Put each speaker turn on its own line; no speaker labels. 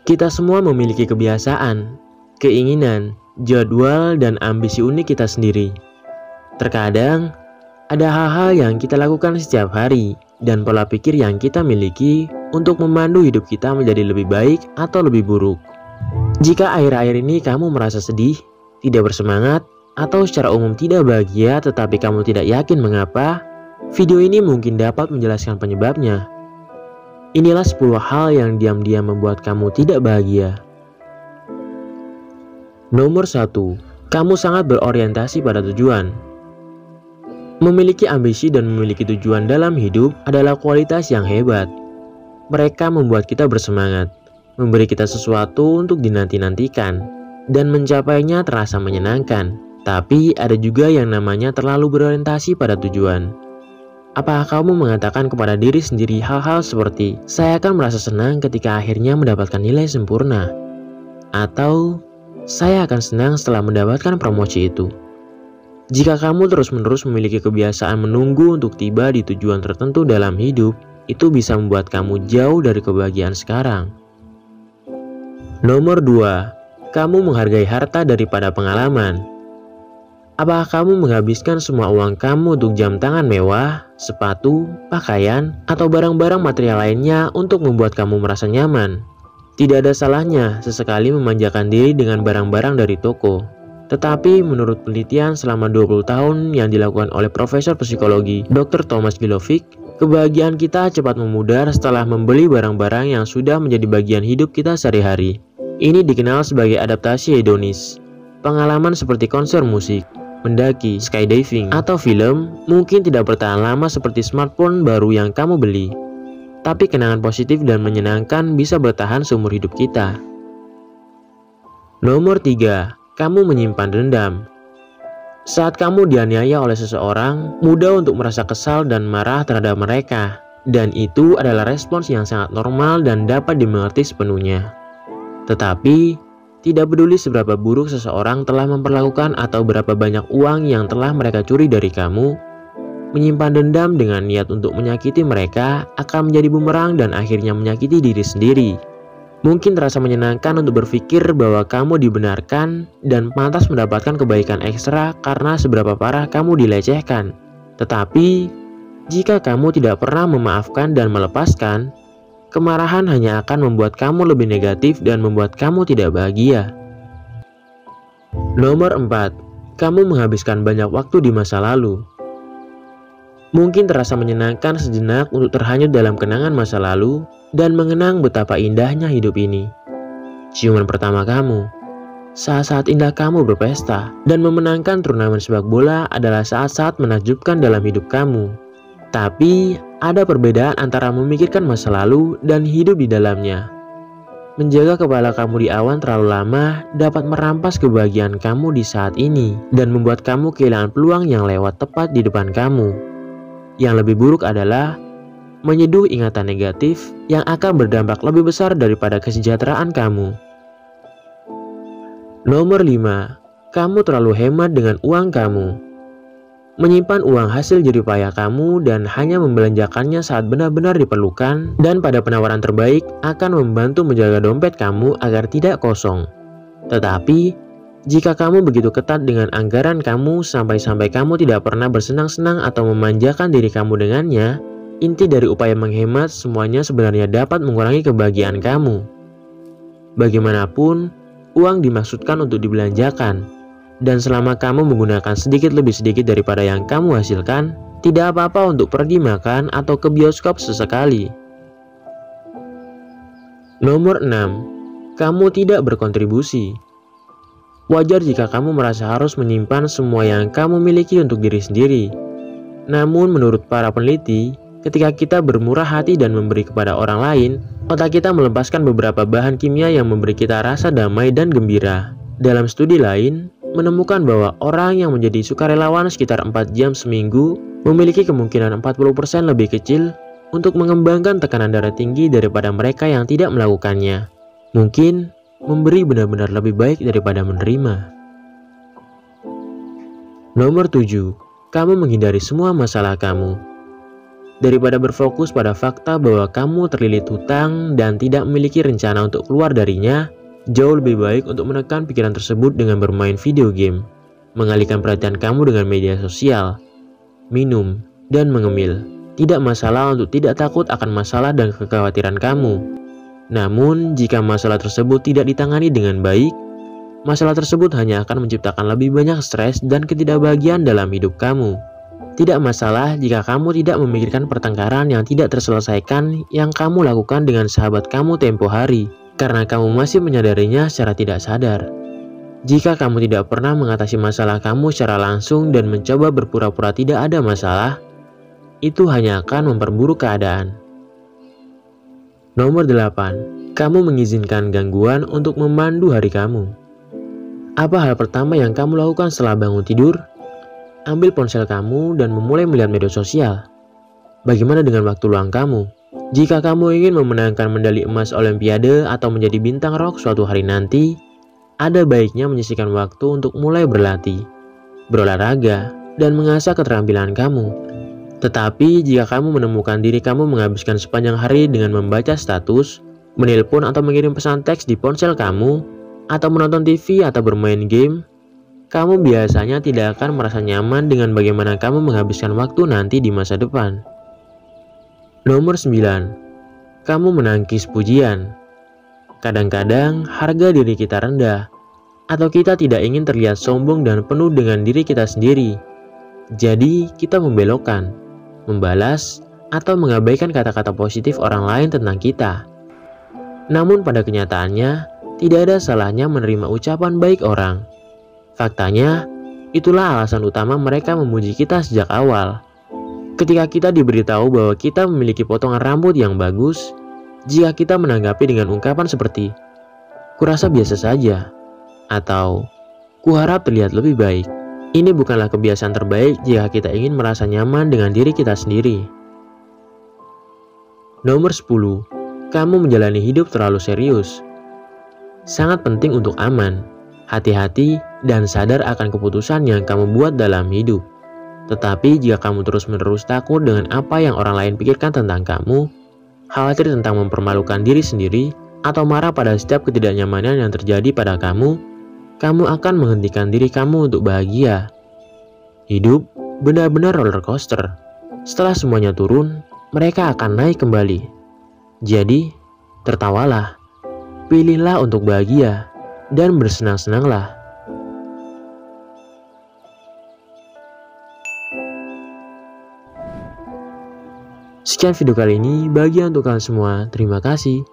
Kita semua memiliki kebiasaan, keinginan, jadwal, dan ambisi unik kita sendiri. Terkadang, ada hal-hal yang kita lakukan setiap hari dan pola pikir yang kita miliki untuk memandu hidup kita menjadi lebih baik atau lebih buruk. Jika akhir-akhir ini kamu merasa sedih, tidak bersemangat, atau secara umum tidak bahagia tetapi kamu tidak yakin mengapa, video ini mungkin dapat menjelaskan penyebabnya. Inilah 10 hal yang diam-diam membuat kamu tidak bahagia. Nomor 1. Kamu sangat berorientasi pada tujuan. Memiliki ambisi dan memiliki tujuan dalam hidup adalah kualitas yang hebat. Mereka membuat kita bersemangat, memberi kita sesuatu untuk dinanti-nantikan, dan mencapainya terasa menyenangkan. Tapi ada juga yang namanya terlalu berorientasi pada tujuan. Apakah kamu mengatakan kepada diri sendiri hal-hal seperti, saya akan merasa senang ketika akhirnya mendapatkan nilai sempurna? Atau, saya akan senang setelah mendapatkan promosi itu. Jika kamu terus-menerus memiliki kebiasaan menunggu untuk tiba di tujuan tertentu dalam hidup, itu bisa membuat kamu jauh dari kebahagiaan sekarang. Nomor 2. Kamu menghargai harta daripada pengalaman. Apakah kamu menghabiskan semua uang kamu untuk jam tangan mewah, sepatu, pakaian, atau barang-barang material lainnya untuk membuat kamu merasa nyaman? Tidak ada salahnya sesekali memanjakan diri dengan barang-barang dari toko. Tetapi menurut penelitian selama 20 tahun yang dilakukan oleh Profesor Psikologi Dr. Thomas Gilovic, kebahagiaan kita cepat memudar setelah membeli barang-barang yang sudah menjadi bagian hidup kita sehari-hari. Ini dikenal sebagai adaptasi hedonis. Pengalaman seperti konser musik, mendaki, skydiving, atau film mungkin tidak bertahan lama seperti smartphone baru yang kamu beli. Tapi kenangan positif dan menyenangkan bisa bertahan seumur hidup kita. Nomor 3. Kamu menyimpan dendam. Saat kamu dianiaya oleh seseorang, mudah untuk merasa kesal dan marah terhadap mereka. Dan itu adalah respons yang sangat normal dan dapat dimengerti sepenuhnya. Tetapi, tidak peduli seberapa buruk seseorang telah memperlakukan atau berapa banyak uang yang telah mereka curi dari kamu, menyimpan dendam dengan niat untuk menyakiti mereka akan menjadi bumerang dan akhirnya menyakiti diri sendiri. Mungkin terasa menyenangkan untuk berpikir bahwa kamu dibenarkan dan pantas mendapatkan kebaikan ekstra karena seberapa parah kamu dilecehkan. Tetapi, jika kamu tidak pernah memaafkan dan melepaskan, kemarahan hanya akan membuat kamu lebih negatif dan membuat kamu tidak bahagia. Nomor 4. Kamu menghabiskan banyak waktu di masa lalu. Mungkin terasa menyenangkan sejenak untuk terhanyut dalam kenangan masa lalu dan mengenang betapa indahnya hidup ini. Ciuman pertama kamu, saat-saat indah kamu berpesta, dan memenangkan turnamen sepak bola adalah saat-saat menakjubkan dalam hidup kamu. Tapi, ada perbedaan antara memikirkan masa lalu dan hidup di dalamnya. Menjaga kepala kamu di awan terlalu lama dapat merampas kebahagiaan kamu di saat ini dan membuat kamu kehilangan peluang yang lewat tepat di depan kamu. Yang lebih buruk adalah menyeduh ingatan negatif yang akan berdampak lebih besar daripada kesejahteraan kamu. Nomor 5. Kamu terlalu hemat dengan uang kamu. Menyimpan uang hasil jerih payah kamu dan hanya membelanjakannya saat benar-benar diperlukan dan pada penawaran terbaik akan membantu menjaga dompet kamu agar tidak kosong. Tetapi, jika kamu begitu ketat dengan anggaran kamu sampai-sampai kamu tidak pernah bersenang-senang atau memanjakan diri kamu dengannya, inti dari upaya menghemat semuanya sebenarnya dapat mengurangi kebahagiaan kamu. Bagaimanapun, uang dimaksudkan untuk dibelanjakan. Dan selama kamu menggunakan sedikit lebih sedikit daripada yang kamu hasilkan, tidak apa-apa untuk pergi makan atau ke bioskop sesekali. Nomor 6. Kamu tidak berkontribusi. Wajar jika kamu merasa harus menyimpan semua yang kamu miliki untuk diri sendiri. Namun menurut para peneliti, ketika kita bermurah hati dan memberi kepada orang lain, otak kita melepaskan beberapa bahan kimia yang memberi kita rasa damai dan gembira. Dalam studi lain, menemukan bahwa orang yang menjadi sukarelawan sekitar 4 jam seminggu memiliki kemungkinan 40% lebih kecil untuk mengembangkan tekanan darah tinggi daripada mereka yang tidak melakukannya. Mungkin memberi benar-benar lebih baik daripada menerima. Nomor 7. Kamu menghindari semua masalah kamu. Daripada berfokus pada fakta bahwa kamu terlilit hutang dan tidak memiliki rencana untuk keluar darinya, jauh lebih baik untuk menekan pikiran tersebut dengan bermain video game, mengalihkan perhatian kamu dengan media sosial, minum, dan mengemil. Tidak masalah untuk tidak takut akan masalah dan kekhawatiran kamu. Namun, jika masalah tersebut tidak ditangani dengan baik, masalah tersebut hanya akan menciptakan lebih banyak stres dan ketidakbahagiaan dalam hidup kamu. Tidak masalah jika kamu tidak memikirkan pertengkaran yang tidak terselesaikan yang kamu lakukan dengan sahabat kamu tempo hari, karena kamu masih menyadarinya secara tidak sadar. Jika kamu tidak pernah mengatasi masalah kamu secara langsung dan mencoba berpura-pura tidak ada masalah, itu hanya akan memperburuk keadaan. Nomor 8. Kamu mengizinkan gangguan untuk memandu hari kamu. Apa hal pertama yang kamu lakukan setelah bangun tidur? Ambil ponsel kamu dan memulai melihat media sosial. Bagaimana dengan waktu luang kamu? Jika kamu ingin memenangkan medali emas Olimpiade atau menjadi bintang rock suatu hari nanti, ada baiknya menyisihkan waktu untuk mulai berlatih, berolahraga, dan mengasah keterampilan kamu. Tetapi jika kamu menemukan diri kamu menghabiskan sepanjang hari dengan membaca status, menelpon atau mengirim pesan teks di ponsel kamu, atau menonton TV atau bermain game, kamu biasanya tidak akan merasa nyaman dengan bagaimana kamu menghabiskan waktu nanti di masa depan. Nomor 9. Kamu menangkis pujian. Kadang-kadang harga diri kita rendah, atau kita tidak ingin terlihat sombong dan penuh dengan diri kita sendiri. Jadi kita membelokkan, membalas, atau mengabaikan kata-kata positif orang lain tentang kita. Namun pada kenyataannya, tidak ada salahnya menerima ucapan baik orang. Faktanya, itulah alasan utama mereka memuji kita sejak awal. Ketika kita diberitahu bahwa kita memiliki potongan rambut yang bagus, jika kita menanggapi dengan ungkapan seperti, "Kurasa biasa saja," atau "Kuharap terlihat lebih baik," ini bukanlah kebiasaan terbaik jika kita ingin merasa nyaman dengan diri kita sendiri. Nomor 10. Kamu menjalani hidup terlalu serius. Sangat penting untuk aman, hati-hati, dan sadar akan keputusan yang kamu buat dalam hidup. Tetapi jika kamu terus-menerus takut dengan apa yang orang lain pikirkan tentang kamu, khawatir tentang mempermalukan diri sendiri, atau marah pada setiap ketidaknyamanan yang terjadi pada kamu akan menghentikan diri kamu untuk bahagia. Hidup benar-benar roller coaster. Setelah semuanya turun, mereka akan naik kembali. Jadi, tertawalah, pilihlah untuk bahagia, dan bersenang-senanglah. Sekian video kali ini, bahagia untuk kalian semua. Terima kasih.